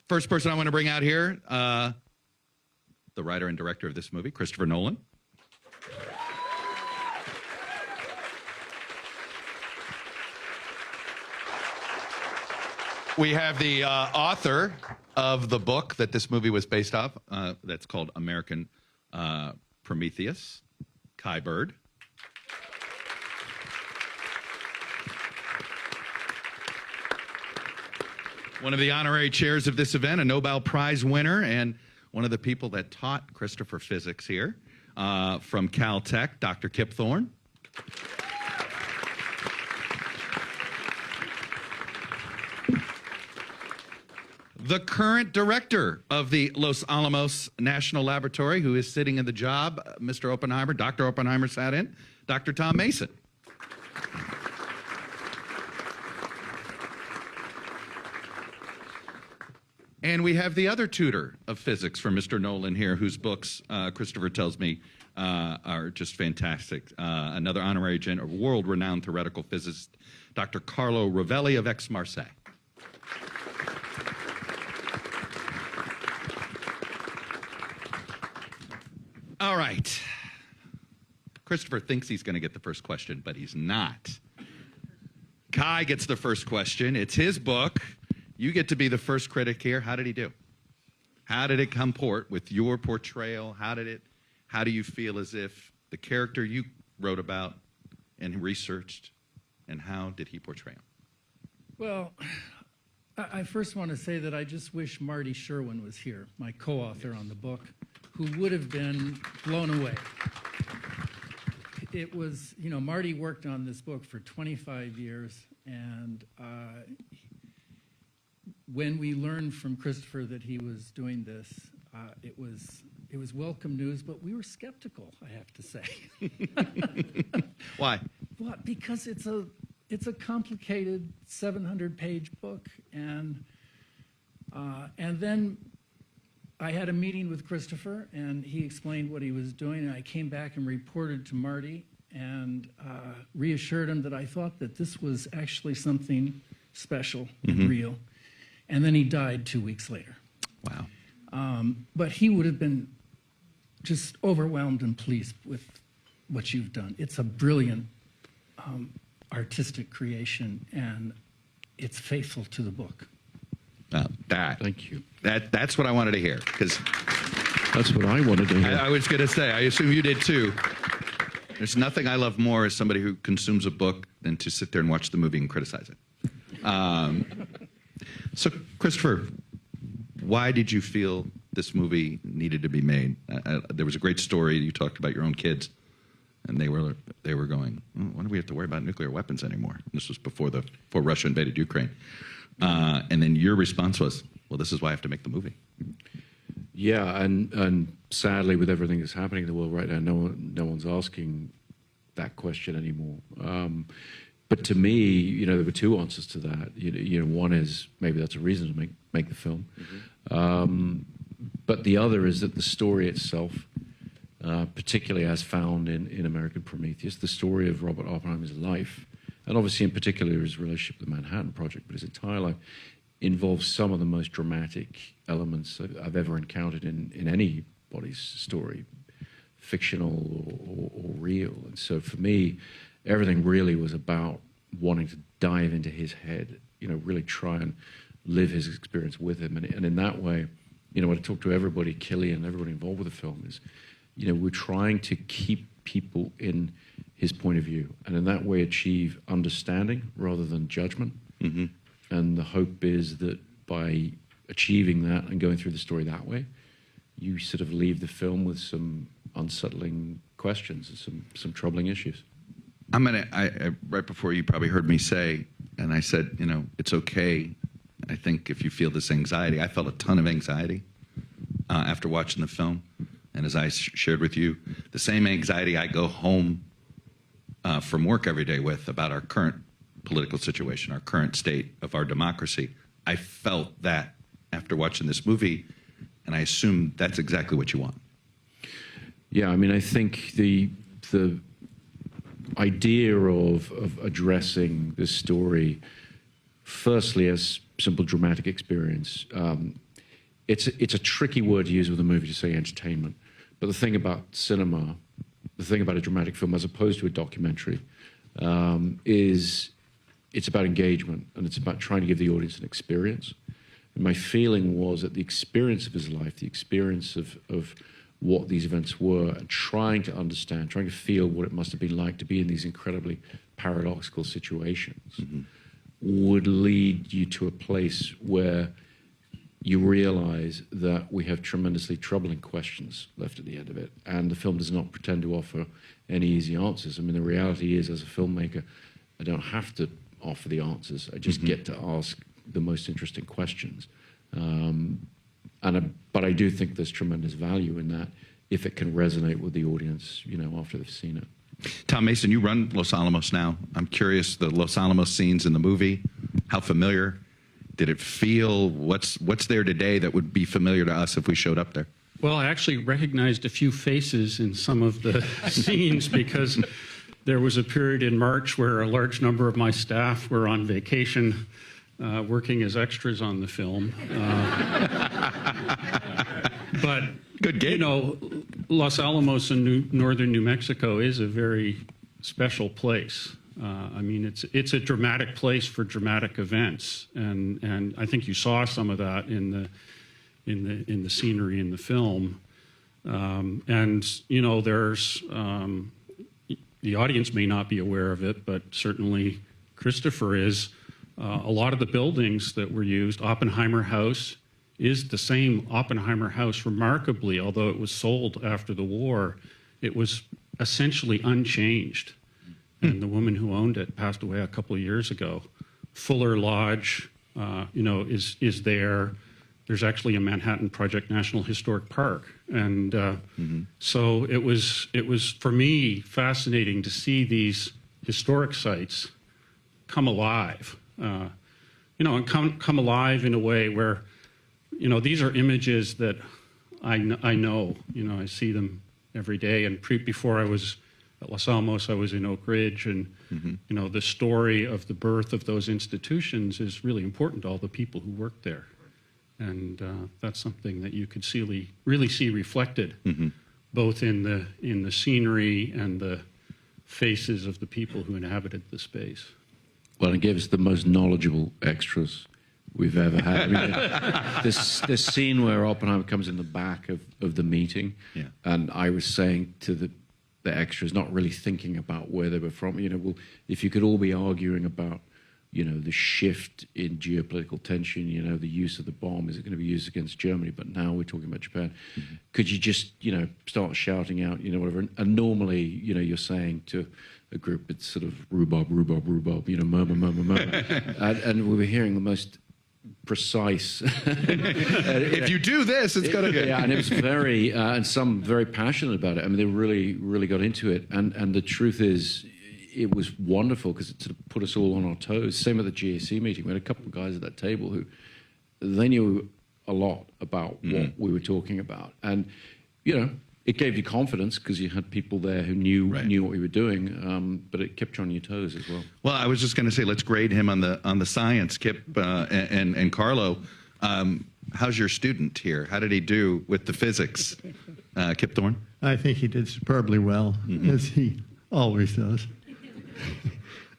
First person I want to bring out here, the writer and director of this movie, Christopher Nolan. We have the author of the book that this movie was based off, that's called American Prometheus, Kai Bird. One of the honorary chairs of this event, a Nobel Prize winner, and one of the people that taught Christopher physics here from Caltech, Dr. Kip Thorne. The current director of the Los Alamos National Laboratory, who is sitting in the job, Mr. Oppenheimer, Dr. Oppenheimer sat in, Dr. Tom Mason. And we have the other tutor of physics for Mr. Nolan here, whose books, Christopher tells me, are just fantastic. Another honorary world-renowned theoretical physicist, Dr. Carlo Rovelli of Aix-Marseille. All right. Christopher thinks he's going to get the first question, but he's not. Kai gets the first question. It's his book. You get to be the first critic here. How did he do? How did it comport with your portrayal? How do you feel as if the character you wrote about and researched, and how did he portray him? Well, I first want to say that I just wish Marty Sherwin was here, my co-author on the book, who would have been blown away. It was, you know, Marty worked on this book for 25 years, and when we learned from Christopher that he was doing this, it was welcome news, but we were skeptical, I have to say. Why? Well, because it's a complicated 700-page book, and then I had a meeting with Christopher, and he explained what he was doing, and I came back and reported to Marty and reassured him that I thought that this was actually something special and real. And then he died 2 weeks later. Wow. But he would have been just overwhelmed and pleased with what you've done. It's a brilliant artistic creation, and it's faithful to the book. Thank you. That's what I wanted to hear, because that's what I wanted to hear. I was going to say, I assume you did too. There's nothing I love more as somebody who consumes a book than to sit there and watch the movie and criticize it. So, Christopher, why did you feel this movie needed to be made? There was a great story. You talked about your own kids, and they were going, "Why do we have to worry about nuclear weapons anymore?" This was before Russia invaded Ukraine. And then your response was, "Well, this is why I have to make the movie." Yeah, and sadly, with everything that's happening in the world right now, no one's asking that question anymore. But to me, you know, there were two answers to that. You know, one is maybe that's a reason to make the film, but the other is that the story itself, particularly as found in American Prometheus, the story of Robert Oppenheimer's life, and obviously in particular his relationship with the Manhattan Project, but his entire life, involves some of the most dramatic elements I've ever encountered in anybody's story, fictional or real. And so for me, everything really was about wanting to dive into his head, you know, really try and live his experience with him. And in that way, you know, when I talk to everybody, Killian, everybody involved with the film, is, you know, we're trying to keep people in his point of view, and in that way achieve understanding rather than judgment. And the hope is that by achieving that and going through the story that way, you sort of leave the film with some unsettling questions and some troubling issues. Right before you probably heard me say, and I said, you know, it's okay, I think, if you feel this anxiety. I felt a ton of anxiety after watching the film. And as I shared with you, the same anxiety I go home from work every day with about our current political situation, our current state of our democracy, I felt that after watching this movie, and I assume that's exactly what you want. Yeah, I mean, I think the idea of addressing this story, firstly as simple dramatic experience, it's a tricky word to use with a movie to say entertainment. But the thing about cinema, the thing about a dramatic film as opposed to a documentary, is it's about engagement, and it's about trying to give the audience an experience. And my feeling was that the experience of his life, the experience of what these events were, and trying to understand, trying to feel what it must have been like to be in these incredibly paradoxical situations, would lead you to a place where you realize that we have tremendously troubling questions left at the end of it, and the film does not pretend to offer any easy answers. I mean, the reality is, as a filmmaker, I don't have to offer the answers. I just get to ask the most interesting questions. But I do think there's tremendous value in that if it can resonate with the audience, you know, after they've seen it. Tom Mason, you run Los Alamos now. I'm curious, the Los Alamos scenes in the movie, how familiar did it feel? What's there today that would be familiar to us if we showed up there? Well, I actually recognized a few faces in some of the scenes because there was a period in March where a large number of my staff were on vacation working as extras on the film. But, good gig. You know, Los Alamos in northern New Mexico is a very special place. I mean, it's a dramatic place for dramatic events, and I think you saw some of that in the scenery in the film. And you know, there's the audience may not be aware of it, but certainly Christopher is. A lot of the buildings that were used, Oppenheimer House is the same Oppenheimer House. Remarkably, although it was sold after the war, it was essentially unchanged. And the woman who owned it passed away a couple of years ago. Fuller Lodge, you know, is there. There's actually a Manhattan Project National Historic Park, and so it was for me fascinating to see these historic sites come alive. You know, and come alive in a way where, you know, these are images that I know. You know, I see them every day. And before I was at Los Alamos, I was in Oak Ridge, and you know, the story of the birth of those institutions is really important to all the people who work there, and that's something that you could really see reflected, both in the scenery and the faces of the people who inhabited the space. Well, it gives the most knowledgeable extras we've ever had. I mean, this scene where Oppenheimer comes in the back of the meeting, and I was saying to the extras, not really thinking about where they were from, you know, well, if you could all be arguing about, you know, the shift in geopolitical tension, you know, the use of the bomb, is it going to be used against Germany? But now we're talking about Japan. Could you just, you know, start shouting out, you know, whatever? And normally, you know, you're saying to a group, it's sort of rhubarb, you know, murmur. And we were hearing the most precise. If you do this, it's going to. Yeah, and it was very, and some very passionate about it. I mean, they really got into it. And the truth is, it was wonderful because it sort of put us all on our toes. Same at the GAC meeting. We had a couple of guys at that table who, they knew a lot about what we were talking about. And, you know, it gave you confidence because you had people there who knew what we were doing, but it kept you on your toes as well. Well, I was just going to say, let's grade him on the science, Kip and Carlo. How's your student here? How did he do with the physics, Kip Thorne? I think he did superbly well, as he always does.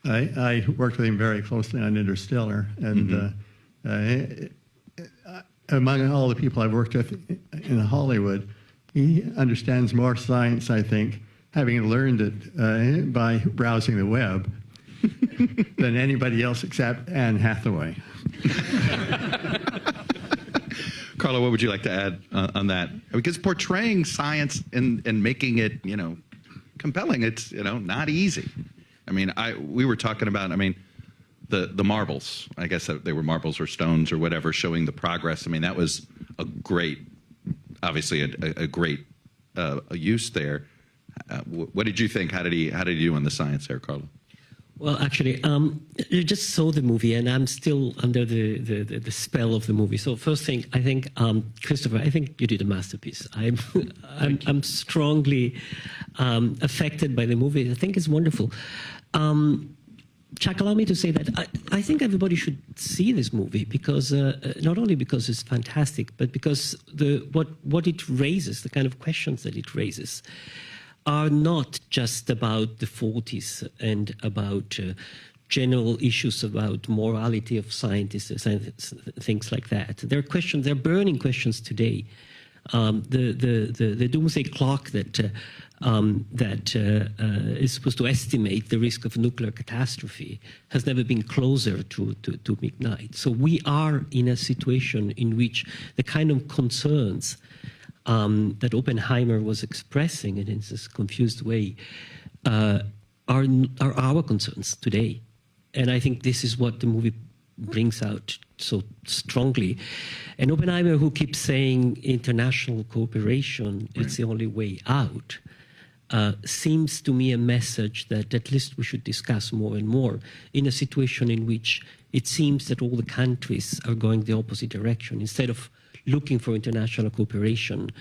I worked with him very closely on Interstellar, and among all the people I've worked with in Hollywood, he understands more science, I think, having learned it by browsing the web, than anybody else except Anne Hathaway. Carlo, what would you like to add on that? Because portraying science and making it, you know, compelling, it's, you know, not easy. I mean, we were talking about, I mean, the marbles. I guess they were marbles or stones or whatever, showing the progress. I mean, that was a great, obviously a great use there. What did you think? How did he do on the science there, Carlo? Well, actually, you just saw the movie, and I'm still under the spell of the movie. So first thing, I think, Christopher, I think you did a masterpiece. I'm strongly affected by the movie. I think it's wonderful. Chuck, allow me to say that I think everybody should see this movie because not only because it's fantastic, but because what it raises, the kind of questions that it raises, are not just about the 40s and about general issues about morality of scientists, things like that. They're questions, they're burning questions today. The doomsday clock that is supposed to estimate the risk of nuclear catastrophe has never been closer to midnight. So we are in a situation in which the kind of concerns that Oppenheimer was expressing in this confused way are our concerns today. And I think this is what the movie brings out so strongly. And Oppenheimer, who keeps saying international cooperation, it's the only way out, seems to me a message that at least we should discuss more and more in a situation in which it seems that all the countries are going the opposite direction. Instead of looking for international cooperation,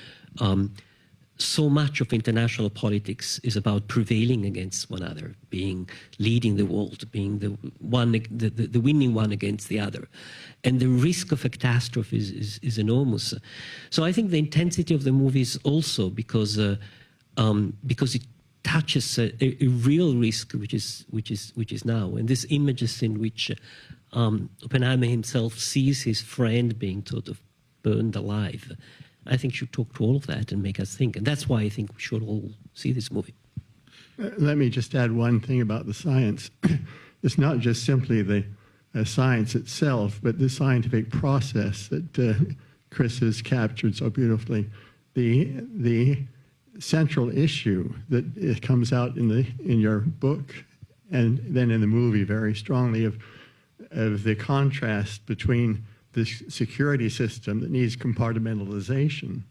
so much of international politics is about prevailing against one another, leading the world, being the winning one against the other. And the risk of a catastrophe is enormous. So I think the intensity of the movie is also because it touches a real risk, which is now. And these images in which Oppenheimer himself sees his friend being sort of burned alive, I think should talk to all of that and make us think. And that's why I think we should all see this movie. Let me just add one thing about the science. It's not just simply the science itself, but the scientific process that Chris has captured so beautifully. The central issue that comes out in your book and then in the movie very strongly of the contrast between this security system that needs compartmentalization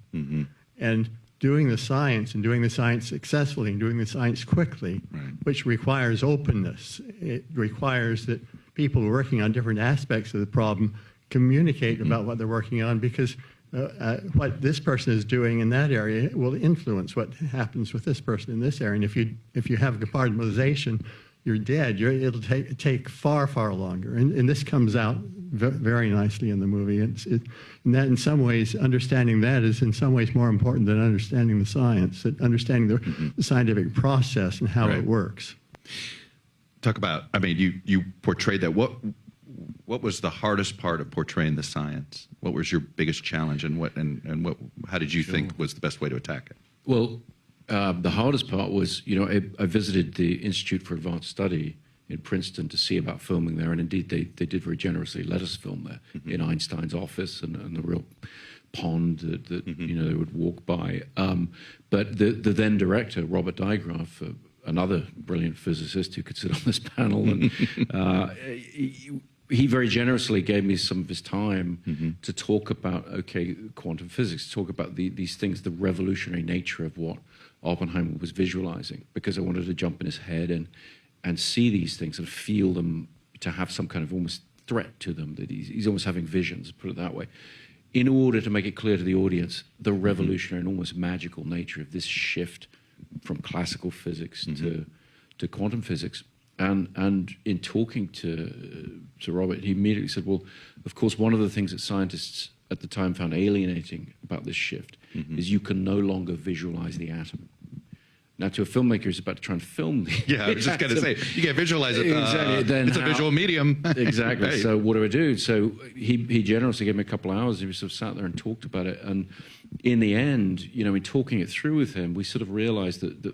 and doing the science and doing the science successfully and doing the science quickly, which requires openness. It requires that people working on different aspects of the problem communicate about what they're working on, because what this person is doing in that area will influence what happens with this person in this area. And if you have compartmentalization, you're dead. It'll take far, far longer. And this comes out very nicely in the movie. And that, in some ways, understanding that is in some ways more important than understanding the science, understanding the scientific process and how it works. Talk about, I mean, you portrayed that. What was the hardest part of portraying the science? What was your biggest challenge, and how did you think was the best way to attack it? Well, the hardest part was, I visited the Institute for Advanced Study in Princeton to see about filming there, and indeed they did very generously let us film there in Einstein's office and the real pond that they would walk by. But the then director, Robert Digraph, another brilliant physicist who could sit on this panel, and he very generously gave me some of his time to talk about, quantum physics, to talk about these things, the revolutionary nature of what Oppenheimer was visualizing, because I wanted to jump in his head and see these things and feel them, to have some kind of almost threat to them, that he's almost having visions, put it that way, in order to make it clear to the audience the revolutionary and almost magical nature of this shift from classical physics to quantum physics. And in talking to Robert, he immediately said, well, of course, one of the things that scientists at the time found alienating about this shift is you can no longer visualize the atom. Now, to a filmmaker who's about to try and film the I was just going to say, you can't visualize it. Exactly. Then it's a visual medium. Exactly. Right. So what do I do? So he generously gave me a couple of hours. He sort of sat there and talked about it. And in the end, in talking it through with him, we sort of realized that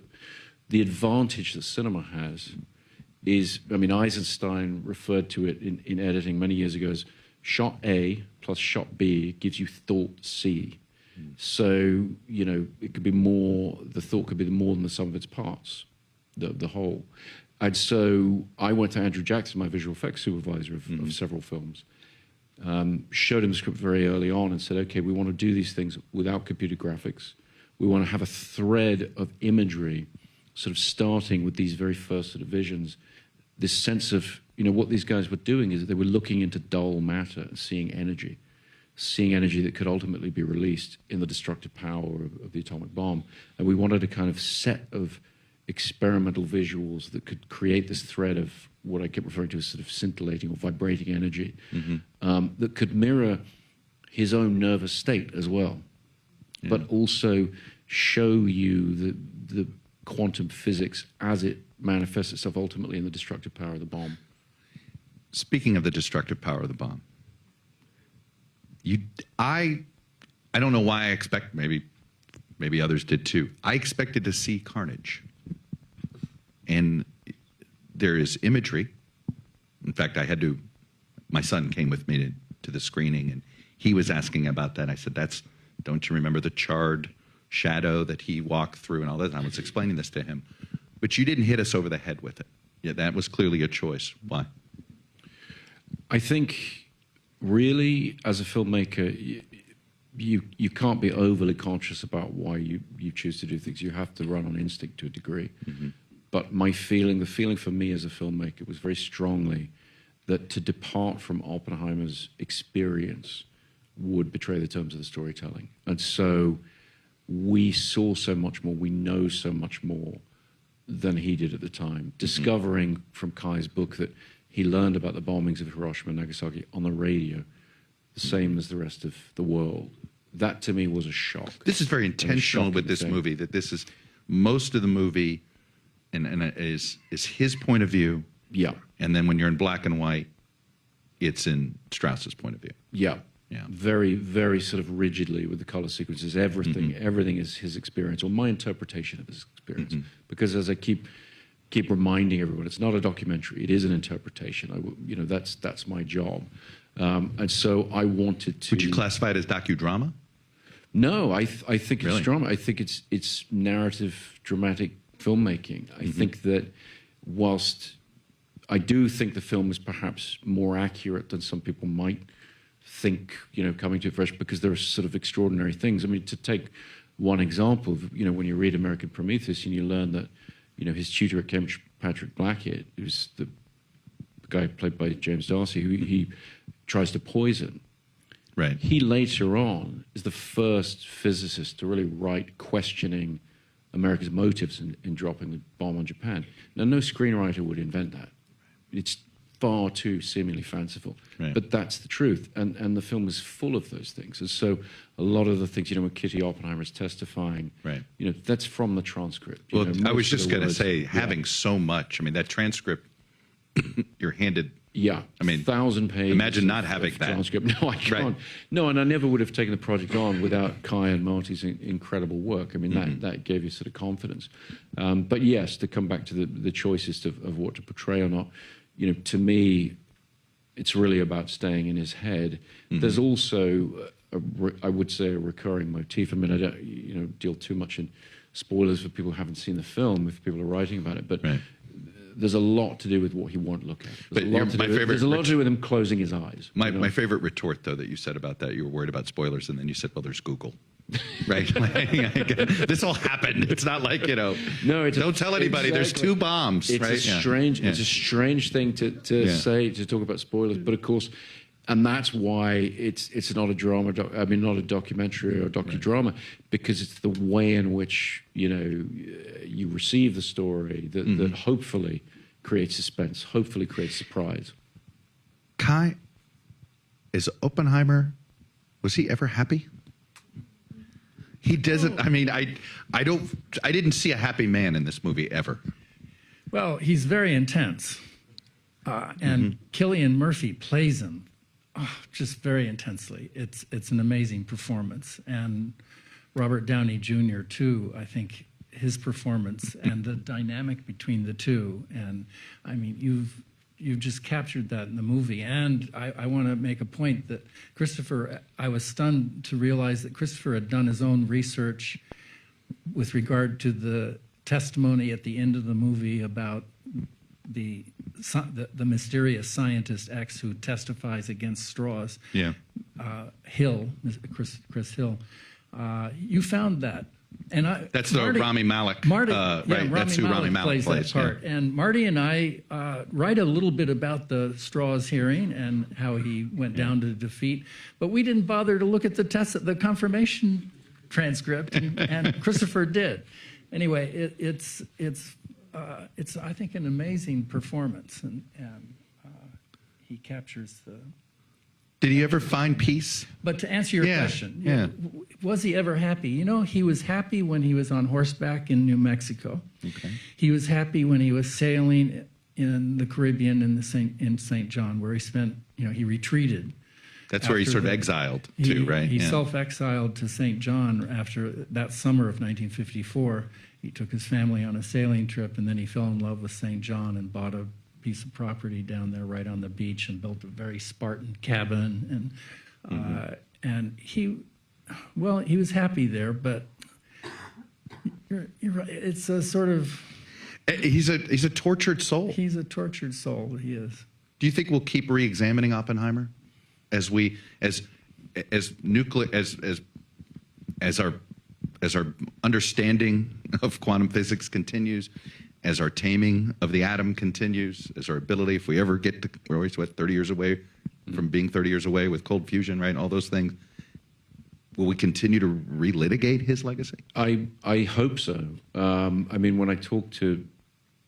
the advantage that cinema has is, Eisenstein referred to it in editing many years ago as shot A plus shot B gives you thought C. So, it could be more, the thought could be more than the sum of its parts, the whole. And so I went to Andrew Jackson, my visual effects supervisor of several films, showed him the script very early on and said, okay, we want to do these things without computer graphics. We want to have a thread of imagery, sort of starting with these very first sort of visions. This sense of, what these guys were doing is they were looking into dull matter and seeing energy that could ultimately be released in the destructive power of the atomic bomb. And we wanted a kind of set of experimental visuals that could create this thread of what I kept referring to as sort of scintillating or vibrating energy, that could mirror his own nervous state as well, but also show you the quantum physics as it manifests itself ultimately in the destructive power of the bomb. Speaking of the destructive power of the bomb, I don't know why I expect, maybe others did too. I expected to see carnage. And there is imagery. In fact, my son came with me to the screening, and he was asking about that. I said, don't you remember the charred shadow that he walked through and all that? And I was explaining this to him. But you didn't hit us over the head with it. Yeah, that was clearly a choice. Why? I think, really, as a filmmaker, you can't be overly conscious about why you choose to do things. You have to run on instinct to a degree. But the feeling for me as a filmmaker was very strongly that to depart from Oppenheimer's experience would betray the terms of the storytelling. And so we saw so much more, we know so much more than he did at the time. Discovering from Kai's book that he learned about the bombings of Hiroshima and Nagasaki on the radio, the same as the rest of the world. That to me was a shock. This is very intentional with this movie, that this is most of the movie and it is his point of view. Yeah. And then when you're in black and white, it's in Strauss's point of view. Yeah. Yeah. Very, very sort of rigidly with the color sequences. Everything is his experience or my interpretation of his experience. Because as I keep reminding everyone, it's not a documentary. It is an interpretation. That's my job. And so I wanted to. Would you classify it as docudrama? No, I think Really? it's drama. I think it's narrative, dramatic filmmaking. I think that whilst I do think the film is perhaps more accurate than some people might think, coming to it fresh, because there are sort of extraordinary things. I mean, to take one example, when you read American Prometheus and you learn that, his tutor at Cambridge, Patrick Blackett, who's the guy played by James Darcy, who he tries to poison. Right. He later on is the first physicist to really write questioning America's motives in dropping the bomb on Japan. Now, no screenwriter would invent that. It's far too seemingly fanciful. Right. But that's the truth. And the film is full of those things. And so a lot of the things, when Kitty Oppenheimer is testifying, Right. That's from the transcript. Well, I was most of just the going to words- say, having so much, I mean, that transcript, you're handed. Yeah, I mean, 1,000 pages. imagine not of having that. transcript. No, I can't. Right. No, and I never would have taken the project on without Kai and Marty's incredible work. I mean, that gave you sort of confidence. But yes, to come back to the choices of what to portray or not, to me, it's really about staying in his head. There's also, I would say, a recurring motif. I mean, I don't deal too much in spoilers for people who haven't seen the film, if people are writing about it, but. Right. There's a lot to do with what he won't look at. But There's a lot to do with him closing his eyes. My favorite retort, though, that you said about that, you were worried about spoilers, and then you said, well, there's Google. Right? This all happened. It's not like, No, don't tell anybody. There's exactly. 2 bombs. It's right? a strange. Yeah. It's a strange thing to say, to talk about spoilers. But of course, and that's why it's not a drama. Not a documentary or a docudrama, because it's the way in which you receive the story that hopefully creates suspense, hopefully creates surprise. Kai, is Oppenheimer, was he ever happy? He doesn't. I mean, I didn't see a happy man in this movie ever. Well, he's very intense. And Cillian Murphy plays him just very intensely. It's an amazing performance. And Robert Downey Jr., too, I think his performance and the dynamic between the two. And I mean, you've just captured that in the movie. And I want to make a point that I was stunned to realize that Christopher had done his own research with regard to the testimony at the end of the movie about the mysterious scientist X who testifies against straws. Yeah. Chris Hill. You found that. And That's Marty, Rami Malek. Marty, right. Rami That's who Rami Malek plays that part. Yeah. And Marty and I write a little bit about the Strauss hearing and how he went down to defeat, but we didn't bother to look at the confirmation transcript, and Christopher did. Anyway, it's it's I think an amazing performance, and he captures the. Did he ever find peace? But to answer your Yeah, question, yeah. Was he ever happy? You know, he was happy when he was on horseback in New Mexico. Okay. He was happy when he was sailing in the Caribbean in St. John, where he spent, he retreated. That's where he After sort of the- exiled He, to, right? he Yeah. self-exiled to St. John after that summer of 1954. He took his family on a sailing trip, and then he fell in love with St. John and bought a piece of property down there right on the beach and built a very Spartan cabin. And he was happy there, but you're right. It's a sort of, He's a tortured soul. he's a tortured soul. He is. Do you think we'll keep re-examining Oppenheimer as our understanding of quantum physics continues, as our taming of the atom continues, as our ability, if we ever get to, we're always 30 years away from being 30 years away with cold fusion, right? All those things. Will we continue to relitigate his legacy? I hope so. I mean, when I talk to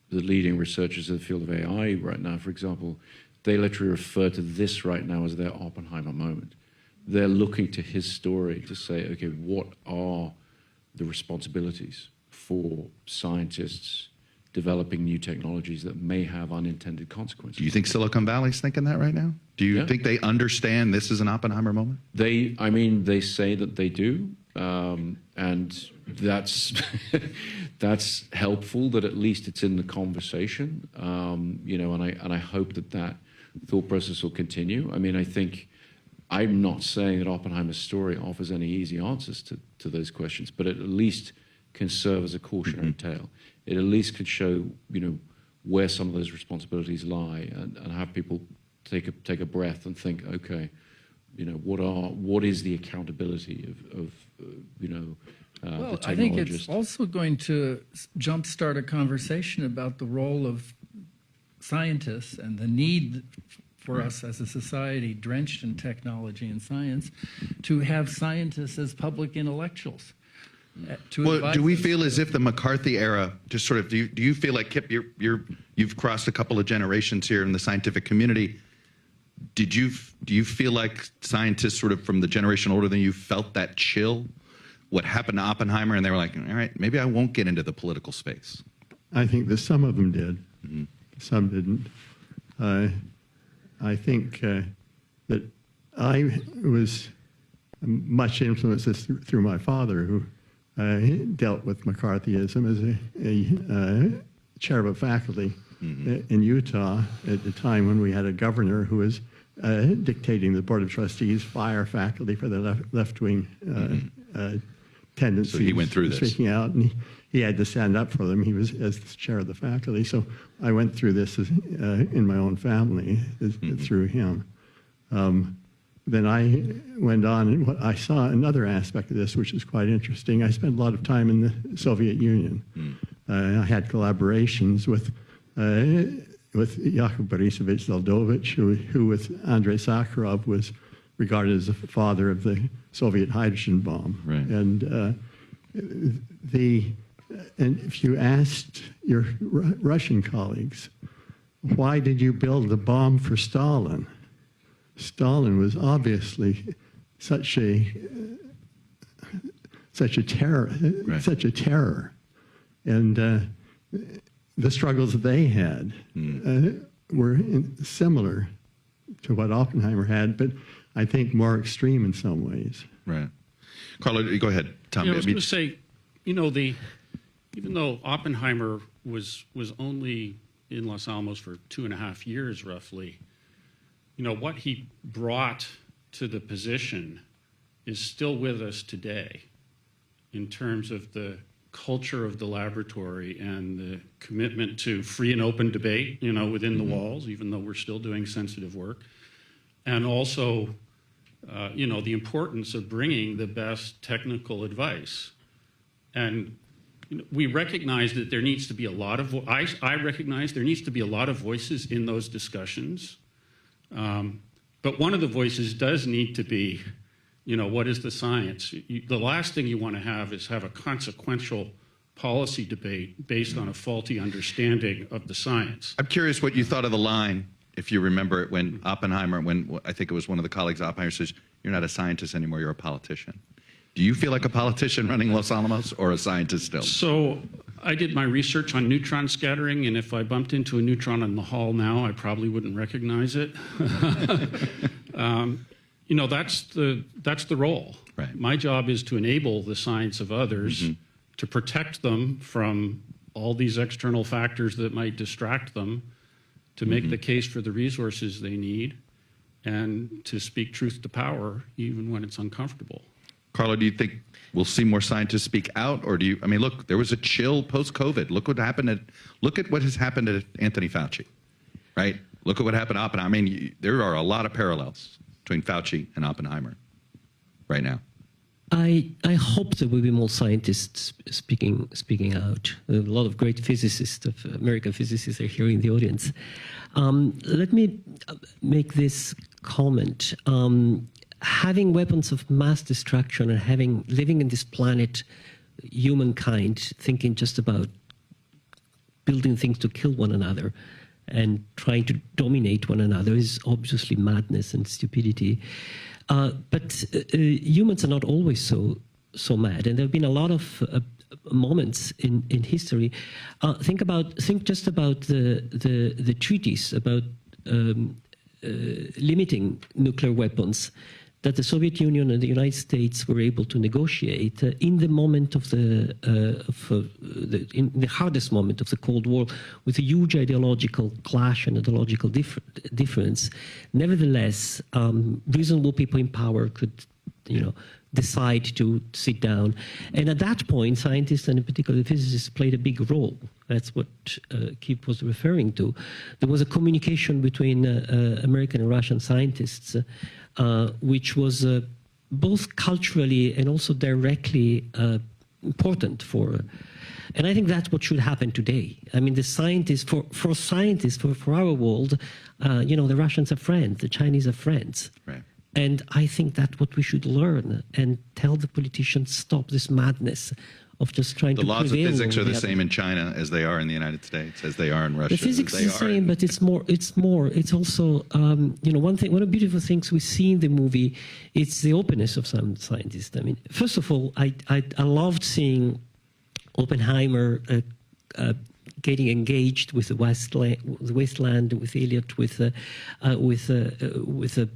the leading researchers in the field of AI right now, for example, they literally refer to this right now as their Oppenheimer moment. They're looking to his story to say, okay, what are the responsibilities for scientists developing new technologies that may have unintended consequences? Do you think Silicon Valley's thinking that right now? Do you Yeah. think they understand this is an Oppenheimer moment? They say that they do, and that's that's helpful. That at least it's in the conversation, and I hope that thought process will continue. I mean, I think I'm not saying that Oppenheimer's story offers any easy answers to those questions, but it at least can serve as a cautionary tale. It at least could show, where some of those responsibilities lie, and have people take a breath and think, okay, what is the accountability of Well, the technologist? I think it's also going to jumpstart a conversation about the role of scientists and the need for us as a society drenched in technology and science to have scientists as public intellectuals. Well, do we feel as if the McCarthy era just sort of, do you feel like, Kip, you've crossed a couple of generations here in the scientific community. Do you feel like scientists sort of from the generation older than you felt that chill? What happened to Oppenheimer, and they were like, all right, maybe I won't get into the political space. I think that some of them did. Some didn't. I think that I was much influenced through my father, who dealt with McCarthyism as a chair of a faculty in Utah at the time when we had a governor who was dictating the Board of Trustees fire faculty for the left-wing tendencies. So he went through this. Speaking out, and he had to stand up for them. He was as the chair of the faculty. So I went through this in my own family through him. Then I went on, and I saw another aspect of this, which is quite interesting. I spent a lot of time in the Soviet Union. I had collaborations with Yakov Borisovich Zeldovich, who with Andrei Sakharov was regarded as the father of the Soviet hydrogen bomb. Right. And if you asked your Russian colleagues, why did you build the bomb for Stalin? Stalin was obviously such a terror, and the struggles that they had were similar to what Oppenheimer had, but I think more extreme in some ways. Right. Carlo, go ahead. Tom. I was going to say, even though Oppenheimer was only in Los Alamos for 2.5 years, roughly, what he brought to the position is still with us today in terms of the culture of the laboratory and the commitment to free and open debate, within the walls, even though we're still doing sensitive work. And also, the importance of bringing the best technical advice. And we recognize that there needs to be a lot of, I recognize there needs to be a lot of voices in those discussions. But one of the voices does need to be, what is the science? The last thing you want to have is have a consequential policy debate based on a faulty understanding of the science. I'm curious what you thought of the line, if you remember it, when Oppenheimer, when I think it was one of the colleagues of Oppenheimer says, "You're not a scientist anymore, you're a politician." Do you feel like a politician running Los Alamos or a scientist still? So I did my research on neutron scattering, and if I bumped into a neutron in the hall now, I probably wouldn't recognize it. You know, that's the role. Right. My job is to enable the science of others, to protect them from all these external factors that might distract them, to make the case for the resources they need, and to speak truth to power even when it's uncomfortable. Carlo, do you think we'll see more scientists speak out, or do you? I mean, look, there was a chill post-COVID. Look what has happened at Anthony Fauci, right? Look at what happened to Oppenheimer. I mean, there are a lot of parallels between Fauci and Oppenheimer right now. I hope there will be more scientists speaking out. A lot of great physicists, American physicists, are here in the audience. Let me make this comment. Having weapons of mass destruction and living in this planet, humankind thinking just about building things to kill one another and trying to dominate one another is obviously madness and stupidity. But humans are not always so mad, and there have been a lot of moments in history. Think just about the treaties about limiting nuclear weapons that the Soviet Union and the United States were able to negotiate in the moment of in the hardest moment of the Cold War, with a huge ideological clash and ideological difference. Nevertheless, reasonable people in power could, decide to sit down. And at that point, scientists and in particular physicists played a big role. That's what Kip was referring to. There was a communication between American and Russian scientists, which was both culturally and also directly important for. And I think that's what should happen today. I mean, the scientists, for scientists, for our world, the Russians are friends, the Chinese are friends. Right. And I think that's what we should learn and tell the politicians, stop this madness of just trying to prevail. The laws of physics are the same in China as they are in the United States, as they are in Russia. The physics is the same, but it's more. It's also, one of the beautiful things we see in the movie, it's the openness of some scientists. I mean, first of all, I loved seeing Oppenheimer getting engaged with the wasteland, with Eliot, with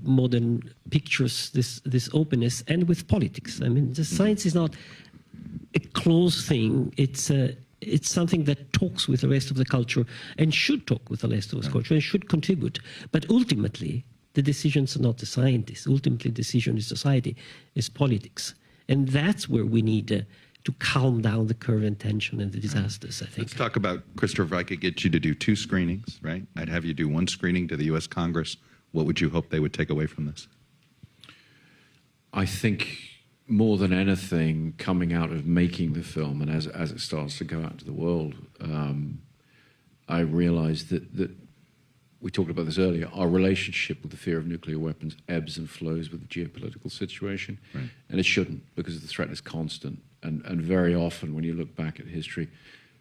modern pictures, this openness, and with politics. I mean, the science is not a closed thing. It's something that talks with the rest of the culture and should talk with the rest of the culture and should contribute. But ultimately, the decisions are not the scientists. Ultimately, the decision is society, is politics. And that's where we need to calm down the current tension and the disasters, I think. Let's talk about, Christopher, if I could get you to do 2 screenings, right? I'd have you do 1 screening to the U.S. Congress. What would you hope they would take away from this? I think more than anything, coming out of making the film and as it starts to go out to the world, I realized that we talked about this earlier, our relationship with the fear of nuclear weapons ebbs and flows with the geopolitical situation. Right. And it shouldn't, because the threat is constant. And very often, when you look back at history,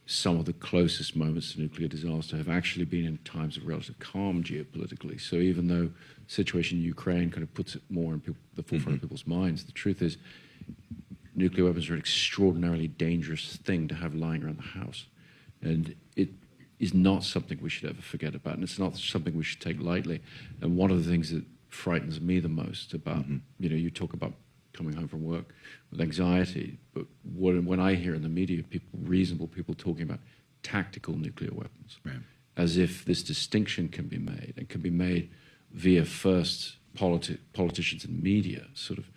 some of the closest moments to nuclear disaster have actually been in times of relative calm geopolitically. So even though the situation in Ukraine kind of puts it more in the forefront of people's minds, the truth is nuclear weapons are an extraordinarily dangerous thing to have lying around the house. And it is not something we should ever forget about, and it's not something we should take lightly. And one of the things that frightens me the most about, you talk about coming home from work with anxiety, but when I hear in the media reasonable people talking about tactical nuclear weapons, right, as if this distinction can be made, and can be made via first politicians and media sort of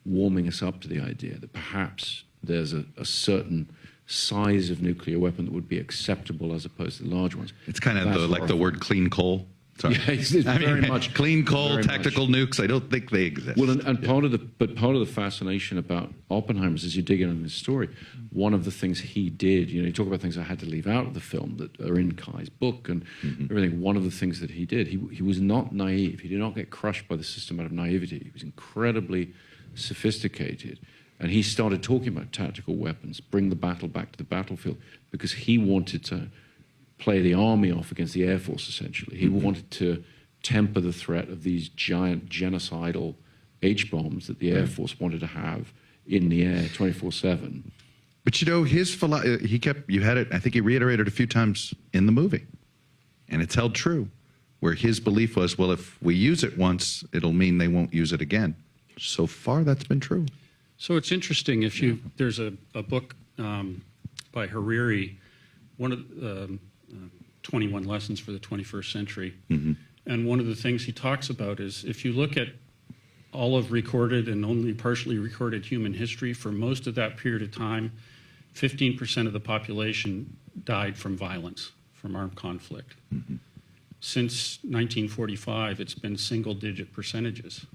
warming us up to the idea that perhaps there's a certain size of nuclear weapon that would be acceptable as opposed to the large ones. It's kind of like the word clean coal. Sorry. Yeah, it's very much clean coal, very tactical nukes. I don't think they exist. Well, and part of the fascination about Oppenheimer is, as you dig into his story, one of the things he did. You talk about things I had to leave out of the film that are in Kai's book and everything. One of the things that he did, he was not naive. He did not get crushed by the system out of naivety. He was incredibly sophisticated, And he started talking about tactical weapons, bring the battle back to the battlefield, because he wanted to play the army off against the Air Force, essentially. He wanted to temper the threat of these giant genocidal H-bombs that the Air Force wanted to have in the air 24/7. But you know, you had it, I think he reiterated a few times in the movie, and it's held true, where his belief was, well, if we use it once, it'll mean they won't use it again. So far, that's been true. So it's interesting. There's a book by Hariri, one of 21 Lessons for the 21st Century. And one of the things he talks about is if you look at all of recorded and only partially recorded human history, for most of that period of time, 15% of the population died from violence, from armed conflict. Since 1945, it's been single-digit percentages.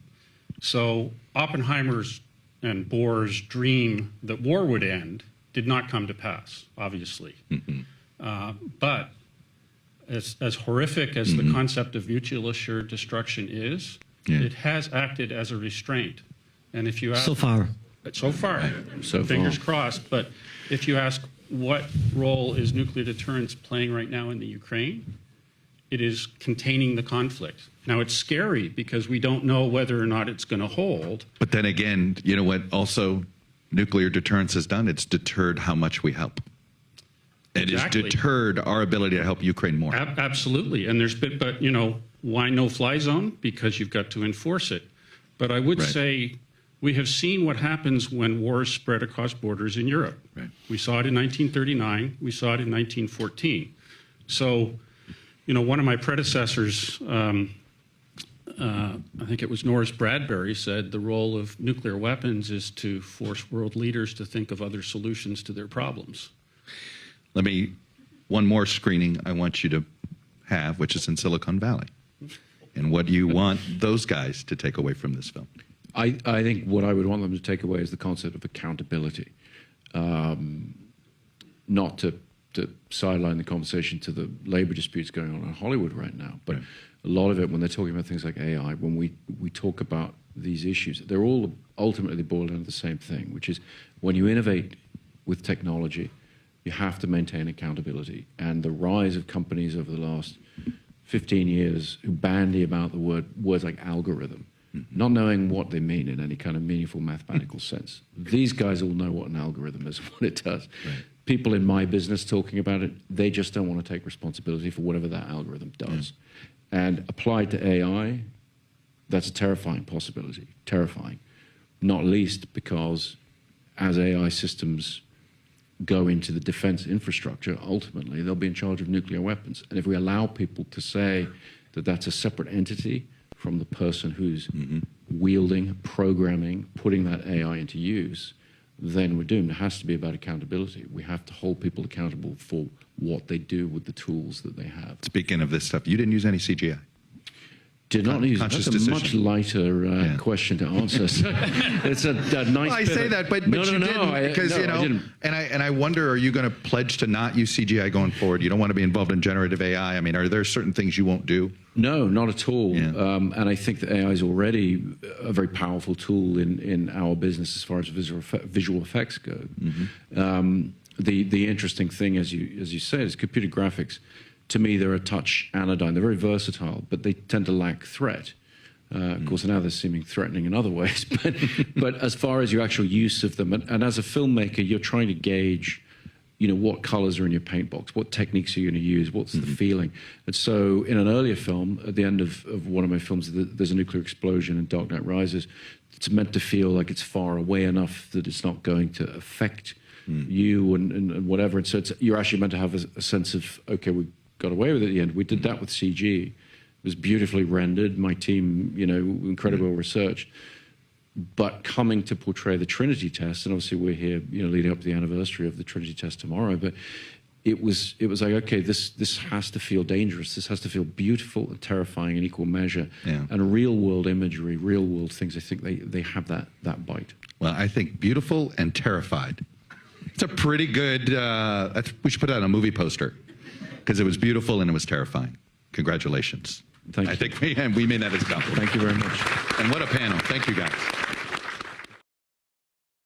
So Oppenheimer's and Bohr's dream that war would end did not come to pass, obviously. But as horrific as the concept of mutual assured destruction is, it has acted as a restraint. And if you ask, So far. Fingers crossed. But if you ask what role is nuclear deterrence playing right now in the Ukraine, it is containing the conflict. Now, it's scary because we don't know whether or not it's going to hold. But then again, you know what also nuclear deterrence has done? It's deterred how much we help. It has deterred our ability to help Ukraine more. Absolutely. And but you know, why no fly zone? Because you've got to enforce it. But I would say we have seen what happens when wars spread across borders in Europe. We saw it in 1939. We saw it in 1914. So, you know, one of my predecessors, I think it was Norris Bradbury, said the role of nuclear weapons is to force world leaders to think of other solutions to their problems. One more screening I want you to have, which is in Silicon Valley. And what do you want those guys to take away from this film? I think what I would want them to take away is the concept of accountability. Not to sideline the conversation to the labor disputes going on in Hollywood right now, but a lot of it, when they're talking about things like AI, when we talk about these issues, they're all ultimately boiled down to the same thing, which is when you innovate with technology, you have to maintain accountability. And the rise of companies over the last 15 years who bandy about the words like algorithm, not knowing what they mean in any kind of meaningful mathematical sense. These guys all know what an algorithm is, what it does. People in my business talking about it, they just don't want to take responsibility for whatever that algorithm does. And applied to AI, that's a terrifying possibility, terrifying. Not least because as AI systems go into the defense infrastructure, ultimately they'll be in charge of nuclear weapons. And if we allow people to say that that's a separate entity from the person who's wielding, programming, putting that AI into use, then we're doomed. It has to be about accountability. We have to hold people accountable for what they do with the tools that they have. Speaking of this stuff, you didn't use any CGI. Did not use conscious That's a decision. much lighter question to answer. So it's a nice. Well, I say that, but you didn't, because you know, I didn't. and I wonder, are you going to pledge to not use CGI going forward? You don't want to be involved in generative AI. I mean, are there certain things you won't do? No, not at all. And I think that AI is already a very powerful tool in our business as far as visual effects go. The interesting thing, as you say, is computer graphics. To me, they're a touch anodyne. They're very versatile, but they tend to lack threat. Of course, now they're seeming threatening in other ways. But as far as your actual use of them, and as a filmmaker, you're trying to gauge, you know, what colors are in your paint box, what techniques are you going to use, what's the feeling. And so in an earlier film, at the end of one of my films, there's a nuclear explosion in Dark Knight Rises. It's meant to feel like it's far away enough that it's not going to affect you and whatever. And so you're actually meant to have a sense of, okay, we got away with it at the end. We did that with CG. It was beautifully rendered. My team, you know, incredibly well researched. But coming to portray the Trinity test, and obviously we're here, you know, leading up to the anniversary of the Trinity test tomorrow. But it was like, okay, this has to feel dangerous. This has to feel beautiful and terrifying in equal measure. And real world imagery, real world things. I think they have that bite. Well, I think beautiful and terrified. It's a pretty good. We should put that on a movie poster, because it was beautiful and it was terrifying. Congratulations. Thank you. I think we mean that as a compliment. Thank you very much. And what a panel. Thank you, guys.